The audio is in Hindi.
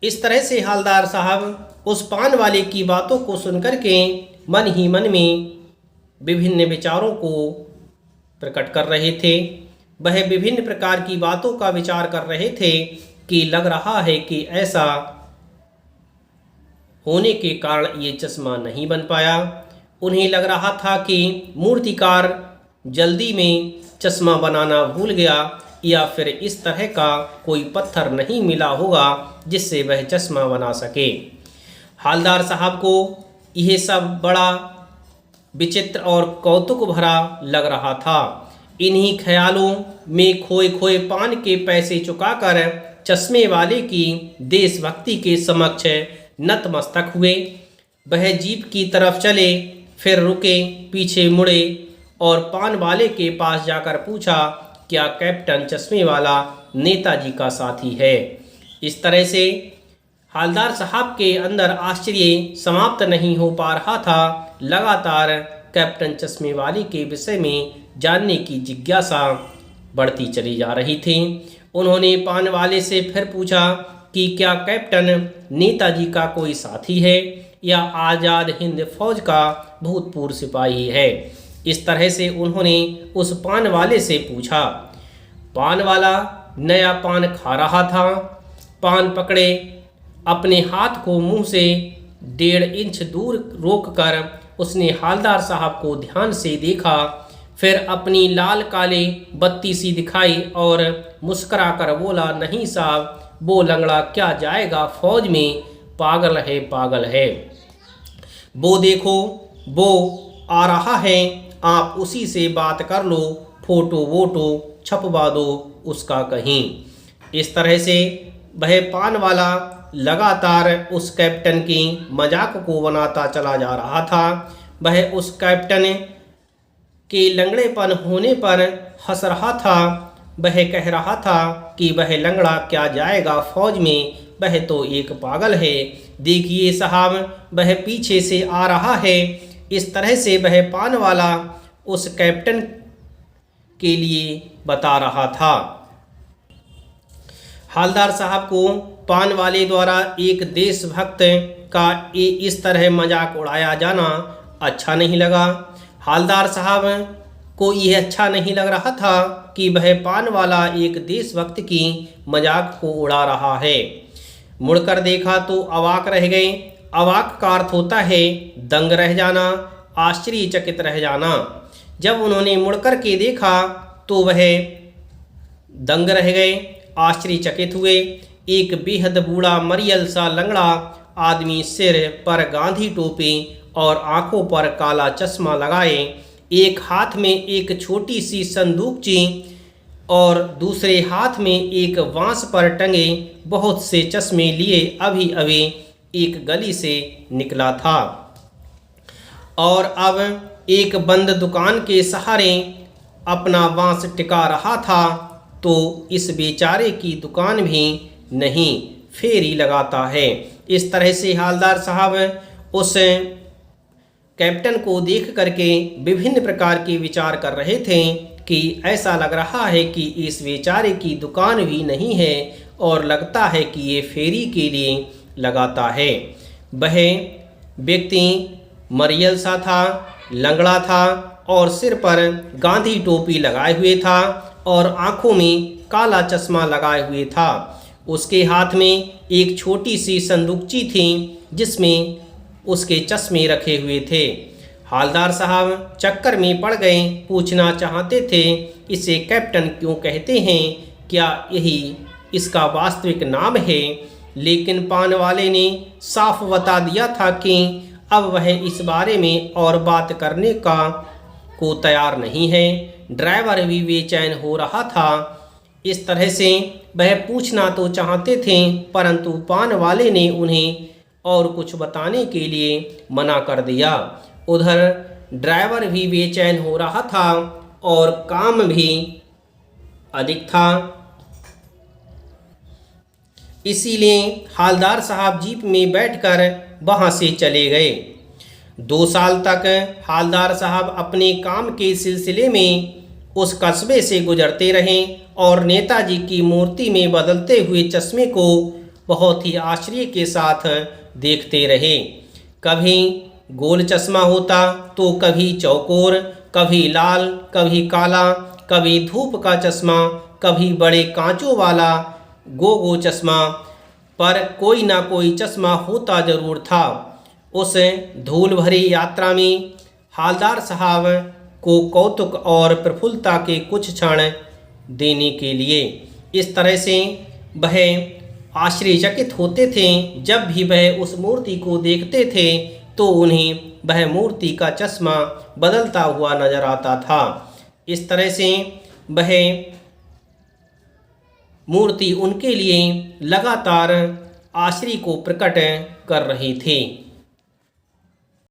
इस तरह से हालदार साहब उस पान वाले की बातों को सुनकर के मन ही मन में विभिन्न विचारों को प्रकट कर रहे थे। वह विभिन्न प्रकार की बातों का विचार कर रहे थे कि लग रहा है कि ऐसा होने के कारण ये चश्मा नहीं बन पाया। उन्हें लग रहा था कि मूर्तिकार जल्दी में चश्मा बनाना भूल गया या फिर इस तरह का कोई पत्थर नहीं मिला होगा जिससे वह चश्मा बना सके। हालदार साहब को यह सब बड़ा विचित्र और कौतुक भरा लग रहा था। इन्हीं ख्यालों में खोए खोए पान के पैसे चुकाकर चश्मे वाले की देशभक्ति के समक्ष नतमस्तक हुए। वह जीप की तरफ चले, फिर रुके, पीछे मुड़े और पान वाले के पास जाकर पूछा, क्या कैप्टन चश्मे वाला नेताजी का साथी है? इस तरह से हालदार साहब के अंदर आश्चर्य समाप्त नहीं हो पा रहा था। लगातार कैप्टन चश्मे वाले के विषय में जानने की जिज्ञासा बढ़ती चली जा रही थी। उन्होंने पान वाले से फिर पूछा कि क्या कैप्टन नेताजी का कोई साथी है या आज़ाद हिंद फौज का भूतपूर्व सिपाही है? इस तरह से उन्होंने उस पान वाले से पूछा। पान वाला नया पान खा रहा था। पान पकड़े अपने हाथ को मुंह से 1.5 इंच दूर रोककर उसने हालदार साहब को ध्यान से देखा, फिर अपनी लाल काले बत्ती सी दिखाई और मुस्करा कर बोला, नहीं साहब, वो लंगड़ा क्या जाएगा फौज में, पागल है पागल है। वो देखो वो आ रहा है, आप उसी से बात कर लो, फोटो वोटो छपवा दो उसका कहीं। इस तरह से वह पान वाला लगातार उस कैप्टन की मजाक को बनाता चला जा रहा था। वह उस कैप्टन के लंगड़ेपन होने पर हंस रहा था। वह कह रहा था कि वह लंगड़ा क्या जाएगा फौज में, वह तो एक पागल है। देखिए साहब, वह पीछे से आ रहा है। इस तरह से वह पान वाला उस कैप्टन के लिए बता रहा था। हालदार साहब को पान वाले द्वारा एक देशभक्त का इस तरह मजाक उड़ाया जाना अच्छा नहीं लगा। हालदार साहब को यह अच्छा नहीं लग रहा था कि वह पान वाला एक देशभक्त की मजाक को उड़ा रहा है। मुड़कर देखा तो अवाक रह गए। अवाक का अर्थ होता है दंग रह जाना, आश्चर्यचकित रह जाना। जब उन्होंने मुड़कर के देखा तो वह दंग रह गए, आश्चर्यचकित हुए। एक बेहद बूढ़ा मरियल सा लंगड़ा आदमी, सिर पर गांधी टोपी और आंखों पर काला चश्मा लगाए, एक हाथ में एक छोटी सी संदूकची और दूसरे हाथ में एक बांस पर टंगे बहुत से चश्मे लिए अभी अभी एक गली से निकला था और अब एक बंद दुकान के सहारे अपना बांस टिका रहा था। तो इस बेचारे की दुकान भी नहीं, फेरी लगाता है। इस तरह से हालदार साहब उस कैप्टन को देख करके विभिन्न प्रकार के विचार कर रहे थे कि ऐसा लग रहा है कि इस बेचारे की दुकान भी नहीं है और लगता है कि ये फेरी के लिए लगाता है। वह व्यक्ति मरियल सा था, लंगड़ा था और सिर पर गांधी टोपी लगाए हुए था और आंखों में काला चश्मा लगाए हुए था। उसके हाथ में एक छोटी सी संदूकची थी जिसमें उसके चश्मे रखे हुए थे। हालदार साहब चक्कर में पड़ गए, पूछना चाहते थे इसे कैप्टन क्यों कहते हैं, क्या यही इसका वास्तविक नाम है, लेकिन पान वाले ने साफ बता दिया था कि अब वह इस बारे में और बात करने को तैयार नहीं है। ड्राइवर भी बेचैन हो रहा था। इस तरह से वह पूछना तो चाहते थे परंतु पान वाले ने उन्हें और कुछ बताने के लिए मना कर दिया। उधर ड्राइवर भी बेचैन हो रहा था और काम भी अधिक था। इसीलिए हालदार साहब जीप में बैठकर वहां से चले गए। 2 साल तक हालदार साहब अपने काम के सिलसिले में उस कस्बे से गुजरते रहे और नेताजी की मूर्ति में बदलते हुए चश्मे को बहुत ही आश्चर्य के साथ देखते रहे। कभी गोल चश्मा होता तो कभी चौकोर, कभी लाल, कभी काला, कभी धूप का चश्मा, कभी बड़े कांचों वाला गोगो चश्मा, पर कोई ना कोई चश्मा होता जरूर था। उस धूल भरी यात्रा में हालदार साहब को कौतुक और प्रफुल्लता के कुछ क्षण देने के लिए इस तरह से वह आश्चर्यचकित होते थे। जब भी वह उस मूर्ति को देखते थे तो उन्हें वह मूर्ति का चश्मा बदलता हुआ नजर आता था। इस तरह से वह मूर्ति उनके लिए लगातार आश्चर्य को प्रकट कर रही थी।